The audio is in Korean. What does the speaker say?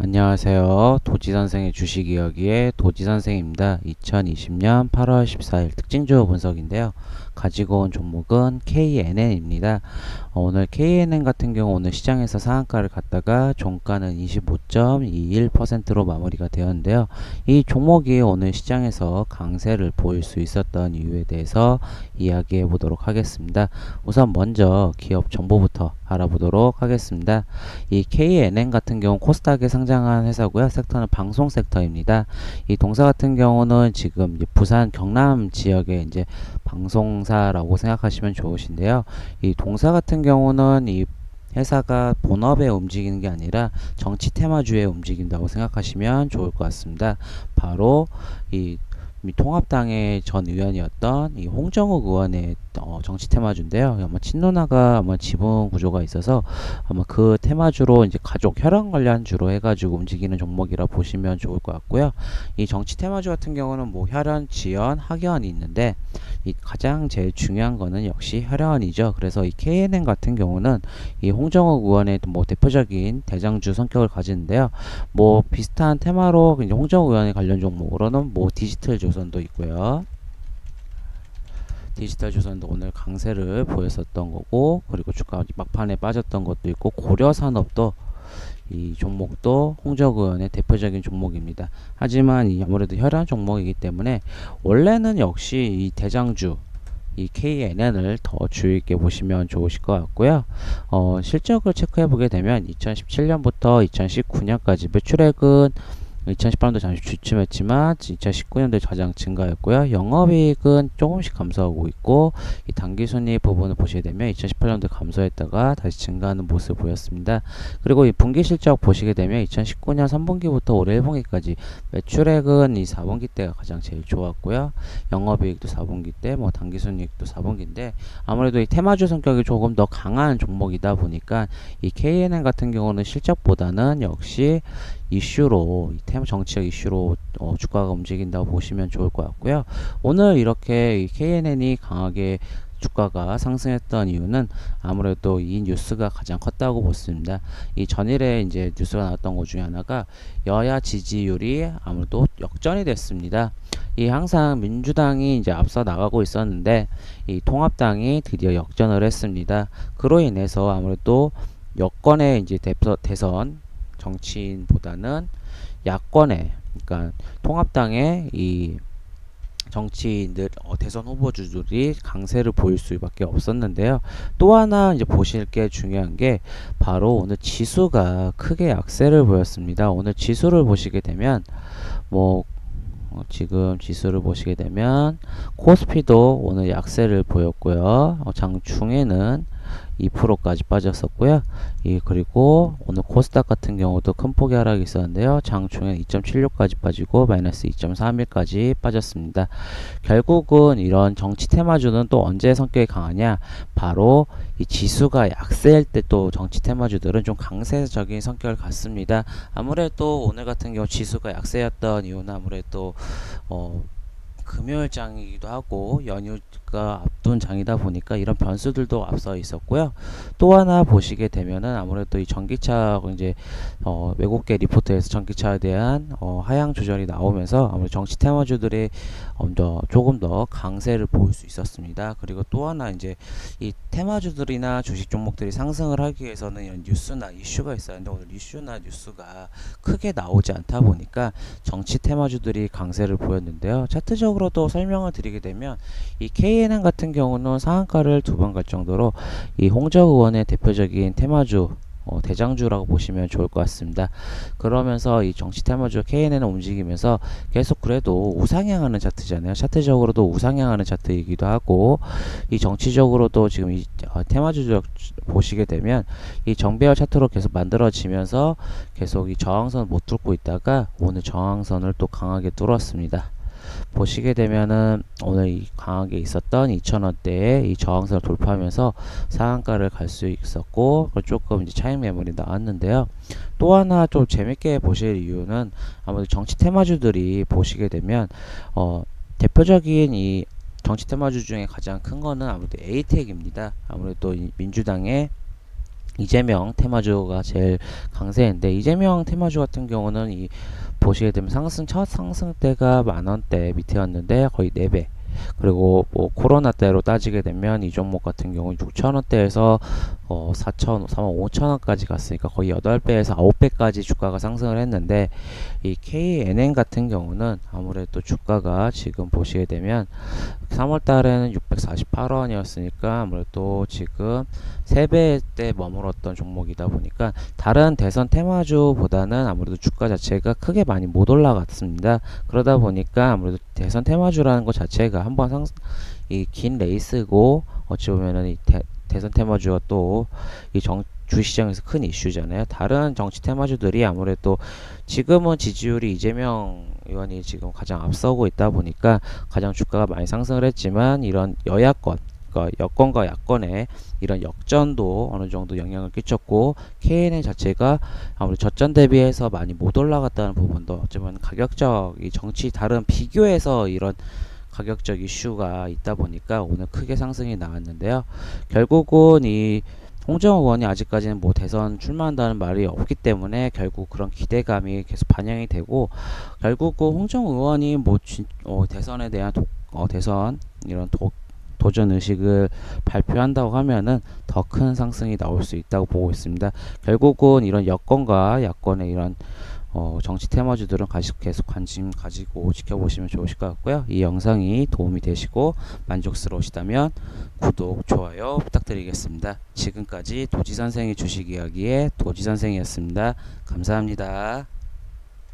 안녕하세요. 도지선생의 주식이야기의 도지선생입니다. 2020년 8월 14일 특징주 분석인데요. 가지고 온 종목은 KNN입니다. 오늘 KNN 같은 경우 오늘 시장에서 상한가를 갔다가 종가는 25.21%로 마무리가 되었는데요. 이 종목이 오늘 시장에서 강세를 보일 수 있었던 이유에 대해서 이야기해 보도록 하겠습니다. 우선 먼저 기업 정보부터 알아보도록 하겠습니다. 이 KNN 같은 경우 코스닥에 상장한 회사고요. 섹터는 방송 섹터입니다. 이 동사 같은 경우는 지금 이제 부산 경남 지역의 이제 방송사라고 생각하시면 좋으신데요. 이 동사 같은 경우는 이 회사가 본업에 움직이는 게 아니라 정치 테마주에 움직인다고 생각하시면 좋을 것 같습니다. 바로 이 통합당의 전 의원이었던 이 홍정욱 의원의 정치 테마주인데요. 아마 친노나가 아마 지분 구조가 있어서 아마 그 테마주로 이제 가족 혈연 관련주로 해가지고 움직이는 종목이라 보시면 좋을 것 같고요. 이 정치 테마주 같은 경우는 뭐 혈연, 지연, 학연이 있는데 이 가장 제일 중요한 거는 역시 혈연이죠. 그래서 이 KNN 같은 경우는 이 홍정욱 의원의 뭐 대표적인 대장주 성격을 가지는데요. 뭐 비슷한 테마로 이제 홍정욱 의원의 관련 종목으로는 뭐 디지털 조선도 있고요. 디지털 조선도 오늘 강세를 보였었던 거고, 그리고 주가 막판에 빠졌던 것도 있고, 고려산업도 이 종목도 홍정욱 의원의 대표적인 종목입니다. 하지만 이 아무래도 혈연 종목이기 때문에 원래는 역시 이 대장주 이 KNN을 더 주의 있게 보시면 좋으실 것 같고요. 실적을 체크해 보게 되면 2017년부터 2019년까지 매출액은 2018년도 잠시 주춤했지만 2019년도에 가장 증가했고요. 영업이익은 조금씩 감소하고 있고 이 당기순이익 부분을 보시게 되면 2018년도에 감소했다가 다시 증가하는 모습을 보였습니다. 그리고 이 분기 실적 보시게 되면 2019년 3분기부터 올해 1분기까지 매출액은 이 4분기 때가 가장 제일 좋았고요. 영업이익도 4분기 때, 뭐 당기순이익도 4분기인데 아무래도 이 테마주 성격이 조금 더 강한 종목이다 보니까 이 KNN 같은 경우는 실적보다는 역시 이슈로 테마 정치적 이슈로 주가가 움직인다고 보시면 좋을 것 같고요. 오늘 이렇게 KNN이 강하게 주가가 상승했던 이유는 아무래도 이 뉴스가 가장 컸다고 보습니다. 이 전일에 이제 뉴스가 나왔던 것 중에 하나가 여야 지지율이 아무래도 역전이 됐습니다. 이 항상 민주당이 이제 앞서 나가고 있었는데 이 통합당이 드디어 역전을 했습니다. 그로 인해서 아무래도 여권의 이제 대선 정치인보다는 야권의, 그러니까 통합당의 이 정치인들 대선 후보주들이 강세를 보일 수밖에 없었는데요. 또 하나 이제 보실 게 중요한 게 바로 오늘 지수가 크게 약세를 보였습니다. 오늘 지수를 보시게 되면 뭐 지금 지수를 보시게 되면 코스피도 오늘 약세를 보였고요. 장중에는 2%까지 빠졌었고요. 그리고 오늘 코스닥 같은 경우도 큰 폭의 하락이 있었는데요. 장중에 2.76까지 빠지고 마이너스 2.31까지 빠졌습니다. 결국은 이런 정치 테마주는 또 언제 성격이 강하냐? 바로 이 지수가 약세일 때 또 정치 테마주들은 좀 강세적인 성격을 갖습니다. 아무래도 오늘 같은 경우 지수가 약세였던 이유는 아무래도 금요일장이기도 하고 연휴가 앞둔 장이다 보니까 이런 변수들도 앞서 있었고요. 또 하나 보시게 되면은 아무래도 이 전기차 이제 외국계 리포트에서 전기차에 대한 하향 조절이 나오면서 아무래도 정치 테마주들이 조금 더 강세를 보일 수 있었습니다. 그리고 또 하나 이제 이 테마주들이나 주식 종목들이 상승을 하기 위해서는 이런 뉴스나 이슈가 있어야 하는데 오늘 이슈나 뉴스가 크게 나오지 않다 보니까 정치 테마주들이 강세를 보였는데요. 차트적으로도 설명을 드리게 되면 이 KNN 같은 경우는 상한가를 2번 갈 정도로 이 홍정욱 의원의 대표적인 테마주 대장주라고 보시면 좋을 것 같습니다. 그러면서 이 정치 테마주 KNN은 움직이면서 계속 그래도 우상향하는 차트잖아요. 차트적으로도 우상향하는 차트이기도 하고 이 정치적으로도 지금 이 테마주 보시게 되면 이 정배열 차트로 계속 만들어지면서 계속 이 저항선을 못 뚫고 있다가 오늘 저항선을 또 강하게 뚫었습니다. 보시게 되면은 오늘 이 강하게 있었던 2,000원대의 이 저항선을 돌파하면서 상한가를 갈 수 있었고 조금 이제 차익 매물이 나왔는데요. 또 하나 좀 재밌게 보실 이유는 아무래도 정치 테마주들이 보시게 되면 대표적인 이 정치 테마주 중에 가장 큰 거는 아무래도 에이텍입니다. 아무래도 이 민주당의 이재명 테마주가 제일 강세인데, 이재명 테마주 같은 경우는 이 보시게 되면 첫 상승 때가 10,000원대 밑이었는데 거의 4배. 그리고 뭐 코로나 때로 따지게 되면 이 종목 같은 경우 6,000원대에서 45,000원까지 갔으니까 거의 8배에서 9배까지 주가가 상승을 했는데, 이 KNN 같은 경우는 아무래도 주가가 지금 보시게 되면 3월 달에는 648원이었으니까 아무래도 지금 3배대 머물렀던 종목이다 보니까 다른 대선 테마주보다는 아무래도 주가 자체가 크게 많이 못 올라갔습니다. 그러다 보니까 아무래도 대선 테마주라는 것 자체가 한번 이 긴 레이스고, 어찌 보면은 이 대선 테마주가 또 이 주시장에서 큰 이슈잖아요. 다른 정치 테마주들이 아무래도 지금은 지지율이 이재명 의원이 지금 가장 앞서고 있다 보니까 가장 주가가 많이 상승을 했지만, 이런 여야권, 그러니까 여권과 야권의 이런 역전도 어느 정도 영향을 끼쳤고, KNN 자체가 아무래도 저점 대비해서 많이 못 올라갔다는 부분도 어쩌면 가격적, 이 정치 다른 비교해서 이런 가격적 이슈가 있다 보니까 오늘 크게 상승이 나왔는데요. 결국은 이 홍정욱 의원이 아직까지는 뭐 대선 출마한다는 말이 없기 때문에 결국 그런 기대감이 계속 반영이 되고, 결국 그 홍정욱 의원이 뭐 대선에 대한 대선 이런 도전 의식을 발표한다고 하면은 더 큰 상승이 나올 수 있다고 보고 있습니다. 결국은 이런 여권과 야권의 이런 정치 테마주들은 계속 관심 가지고 지켜보시면 좋으실 것 같고요. 이 영상이 도움이 되시고 만족스러우시다면 구독, 좋아요 부탁드리겠습니다. 지금까지 도지선생의 주식 이야기의 도지선생이었습니다. 감사합니다.